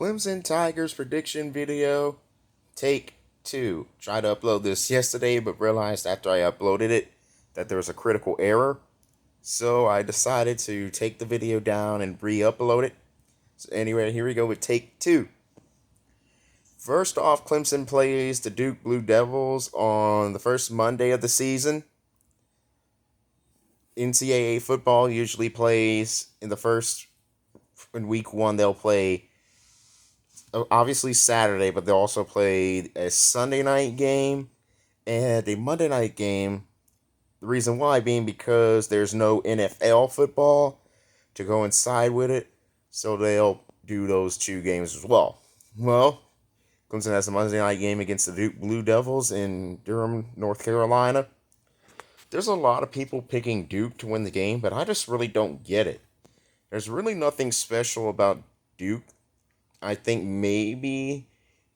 Clemson Tigers prediction video, take two. Tried to upload this yesterday, but realized after I uploaded it that there was a critical error. So I decided to take the video down and re-upload it. So anyway, here we go with take two. First off, Clemson plays the Duke Blue Devils on the first Monday of the season. NCAA football usually plays in week one. They'll play obviously Saturday, but they'll also play a Sunday night game and a Monday night game. The reason why being because there's no NFL football to go inside with it, so they'll do those two games as well. Well, Clemson has a Monday night game against the Duke Blue Devils in Durham, North Carolina. There's a lot of people picking Duke to win the game, but I just really don't get it. There's really nothing special about Duke. I think maybe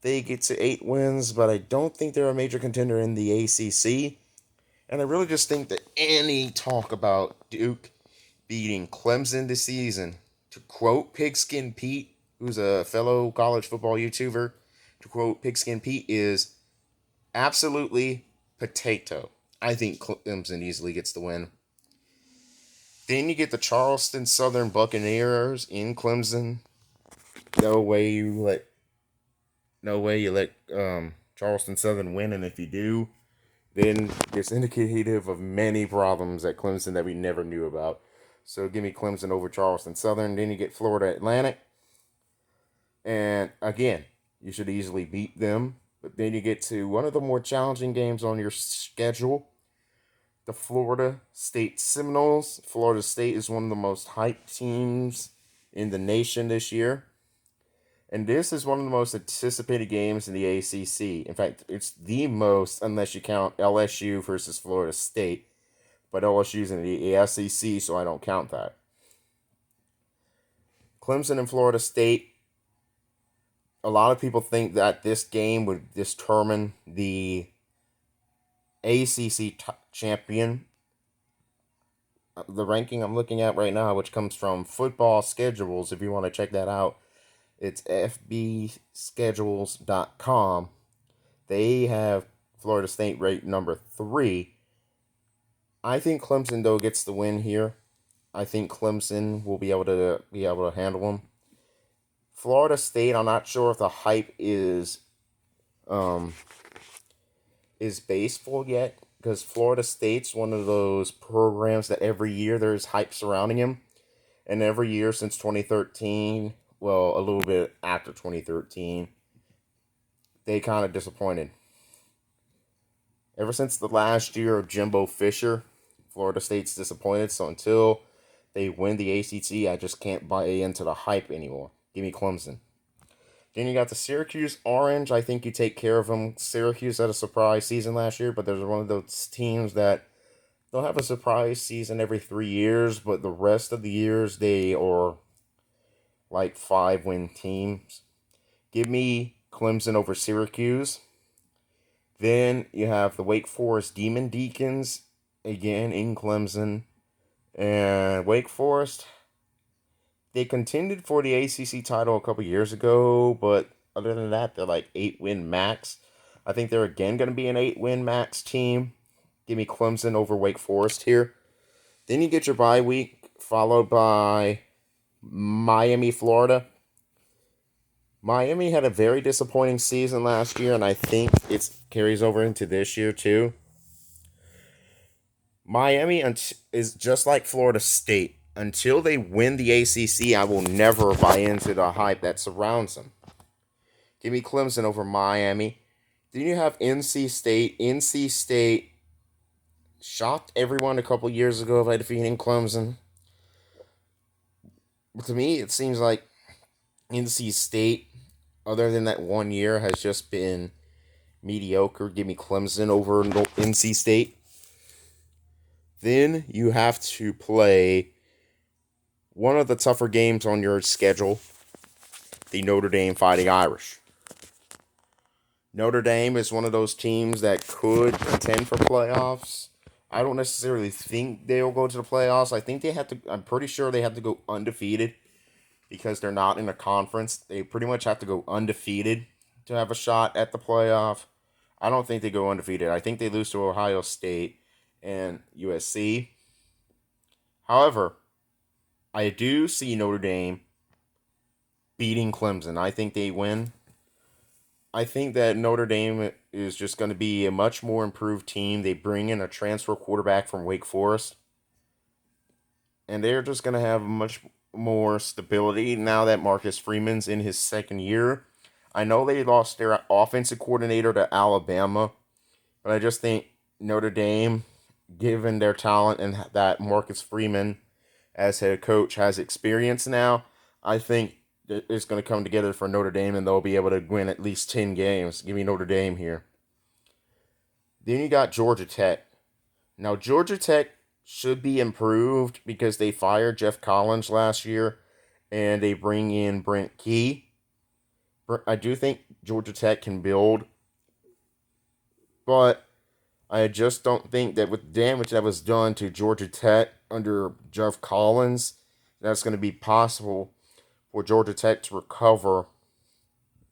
they get to 8 wins, but I don't think they're a major contender in the ACC. And I really just think that any talk about Duke beating Clemson this season, to quote Pigskin Pete, who's a fellow college football YouTuber, to quote Pigskin Pete, is absolutely potato. I think Clemson easily gets the win. Then you get the Charleston Southern Buccaneers in Clemson. No way you let Charleston Southern win, and if you do, then it's indicative of many problems at Clemson that we never knew about. So give me Clemson over Charleston Southern. Then you get Florida Atlantic, and again, you should easily beat them. But then you get to one of the more challenging games on your schedule, the Florida State Seminoles. Florida State is one of the most hyped teams in the nation this year. And this is one of the most anticipated games in the ACC. In fact, it's the most, unless you count LSU versus Florida State. But LSU's in the SEC, so I don't count that. Clemson and Florida State. A lot of people think that this game would determine the ACC champion. The ranking I'm looking at right now, which comes from Football Schedules, if you want to check that out, it's fbschedules.com. They have Florida State ranked number 3. I think Clemson, though, gets the win here. I think Clemson will be able to handle them. Florida State, I'm not sure if the hype is baseball yet, because Florida State's one of those programs that every year there's hype surrounding him, and every year since 2013, well, a little bit after 2013, they kind of disappointed. Ever since the last year of Jimbo Fisher, Florida State's disappointed, so until they win the ACC, I just can't buy into the hype anymore. Give me Clemson. Then you got the Syracuse Orange. I think you take care of them. Syracuse had a surprise season last year, but they're one of those teams that they'll have a surprise season every 3 years, but the rest of the years they are like 5-win teams. Give me Clemson over Syracuse. Then you have the Wake Forest Demon Deacons, again in Clemson. And Wake Forest, they contended for the ACC title a couple years ago, but other than that, they're like 8-win max. I think they're again going to be an 8-win max team. Give me Clemson over Wake Forest here. Then you get your bye week, followed by Miami, Florida. Miami had a very disappointing season last year, and I think it carries over into this year too. Miami is just like Florida State. Until they win the ACC, I will never buy into the hype that surrounds them. Give me Clemson over Miami. Then you have NC State. NC State shocked everyone a couple years ago by defeating Clemson. But to me, it seems like NC State, other than that 1 year, has just been mediocre. Give me Clemson over NC State. Then you have to play one of the tougher games on your schedule, the Notre Dame Fighting Irish. Notre Dame is one of those teams that could contend for playoffs. I don't necessarily think they'll go to the playoffs. I'm pretty sure they have to go undefeated because they're not in a conference. They pretty much have to go undefeated to have a shot at the playoff. I don't think they go undefeated. I think they lose to Ohio State and USC. However, I do see Notre Dame beating Clemson. I think they win. I think that Notre Dame is just going to be a much more improved team. They bring in a transfer quarterback from Wake Forest, and they're just going to have much more stability now that Marcus Freeman's in his second year. I know they lost their offensive coordinator to Alabama, but I just think Notre Dame, given their talent and that Marcus Freeman as head coach has experience now, I think it's going to come together for Notre Dame and they'll be able to win at least 10 games. Give me Notre Dame here. Then you got Georgia Tech. Now, Georgia Tech should be improved because they fired Jeff Collins last year and they bring in Brent Key. I do think Georgia Tech can build, but I just don't think that with the damage that was done to Georgia Tech under Jeff Collins, that's going to be possible for Georgia Tech to recover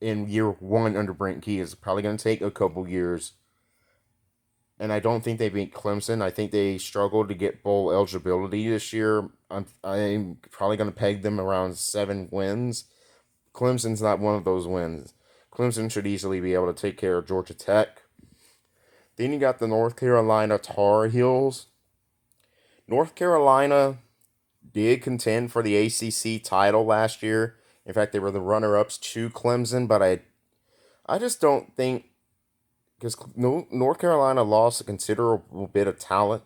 in year one under Brent Key. It's probably going to take a couple years. And I don't think they beat Clemson. I think they struggled to get bowl eligibility this year. I'm probably going to peg them around 7 wins. Clemson's not one of those wins. Clemson should easily be able to take care of Georgia Tech. Then you got the North Carolina Tar Heels. North Carolina did contend for the ACC title last year. In fact, they were the runner-ups to Clemson, but I just don't think, because North Carolina lost a considerable bit of talent,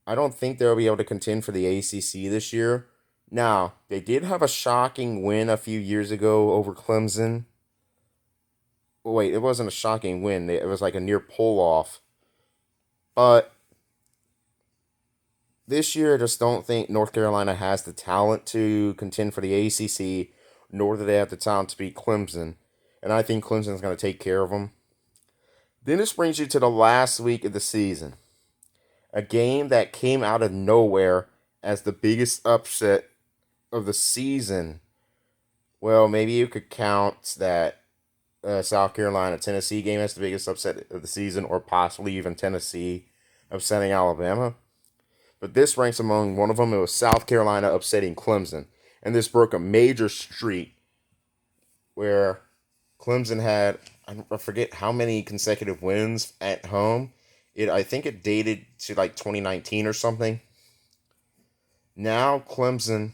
I don't think they'll be able to contend for the ACC this year. Now, they did have a shocking win a few years ago over Clemson. Wait, it wasn't a shocking win. It was like a near pull-off. But this year, I just don't think North Carolina has the talent to contend for the ACC, nor do they have the talent to beat Clemson. And I think Clemson's going to take care of them. Then this brings you to the last week of the season. A game that came out of nowhere as the biggest upset of the season. Well, maybe you could count that South Carolina-Tennessee game as the biggest upset of the season, or possibly even Tennessee upsetting Alabama. But this ranks among one of them. It was South Carolina upsetting Clemson. And this broke a major streak where Clemson had, I forget how many consecutive wins at home. I think it dated to like 2019 or something. Now Clemson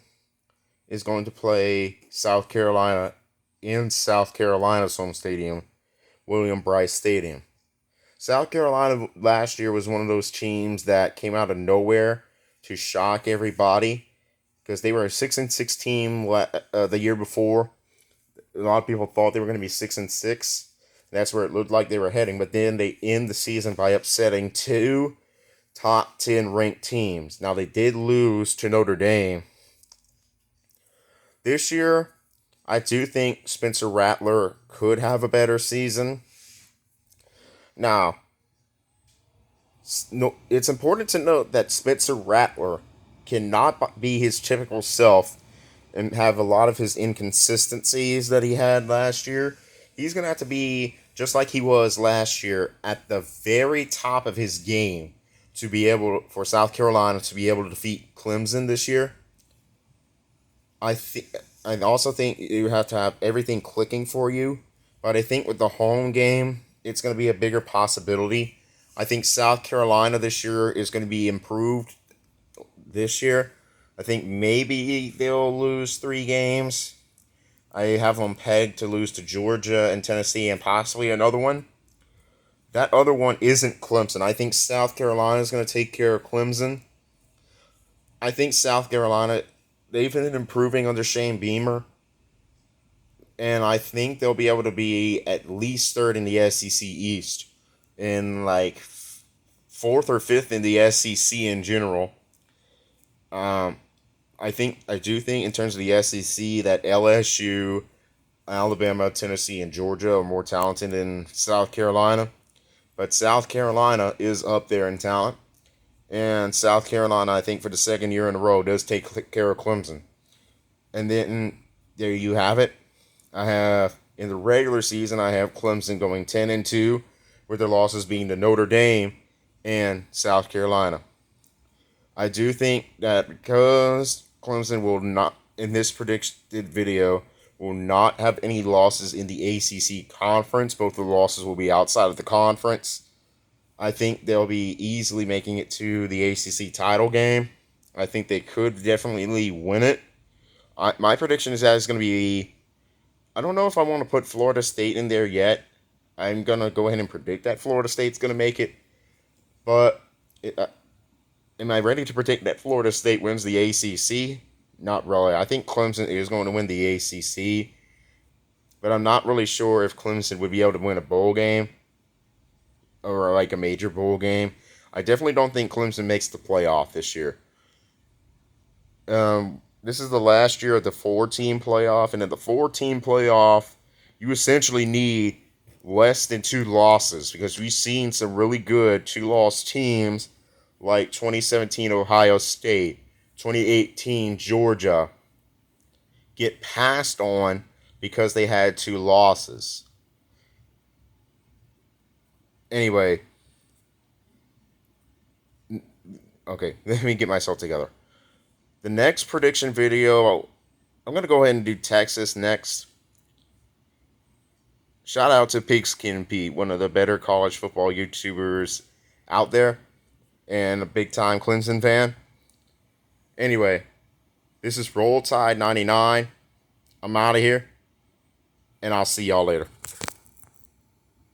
is going to play South Carolina in South Carolina's home stadium, William Bryce Stadium. South Carolina last year was one of those teams that came out of nowhere to shock everybody because they were a 6-6 team the year before. A lot of people thought they were going to be 6-6. That's where it looked like they were heading, but then they end the season by upsetting 2 top 10 ranked teams. Now, they did lose to Notre Dame. This year, I do think Spencer Rattler could have a better season. Now, it's important to note that Spencer Rattler cannot be his typical self and have a lot of his inconsistencies that he had last year. He's going to have to be just like he was last year at the very top of his game to be able for South Carolina to be able to defeat Clemson this year. I also think you have to have everything clicking for you, but I think with the home game, it's going to be a bigger possibility. I think South Carolina this year is going to be improved this year. I think maybe they'll lose 3 games. I have them pegged to lose to Georgia and Tennessee and possibly another one. That other one isn't Clemson. I think South Carolina is going to take care of Clemson. I think South Carolina, they've been improving under Shane Beamer. And I think they'll be able to be at least 3rd in the SEC East. And like 4th or 5th in the SEC in general. I do think in terms of the SEC that LSU, Alabama, Tennessee, and Georgia are more talented than South Carolina. But South Carolina is up there in talent. And South Carolina, I think for the second year in a row, does take care of Clemson. And then there you have it. I have in the regular season I have Clemson going 10-2, with their losses being to Notre Dame and South Carolina. I do think that because Clemson will not, in this predicted video, will not have any losses in the ACC conference. Both the losses will be outside of the conference. I think they'll be easily making it to the ACC title game. I think they could definitely win it. My prediction is that it's going to be, I don't know if I want to put Florida State in there yet. I'm going to go ahead and predict that Florida State's going to make it. But am I ready to predict that Florida State wins the ACC? Not really. I think Clemson is going to win the ACC. But I'm not really sure if Clemson would be able to win a bowl game or like a major bowl game. I definitely don't think Clemson makes the playoff this year. This is the last year of the 4-team playoff, and in the 4-team playoff, you essentially need less than 2 losses, because we've seen some really good 2-loss teams like 2017 Ohio State, 2018 Georgia get passed on because they had 2 losses. Anyway, okay, let me get myself together. The next prediction video, I'm going to go ahead and do Texas next. Shout out to Pigskin Pete, one of the better college football YouTubers out there, and a big-time Clemson fan. Anyway, this is Roll Tide 99. I'm out of here, and I'll see y'all later.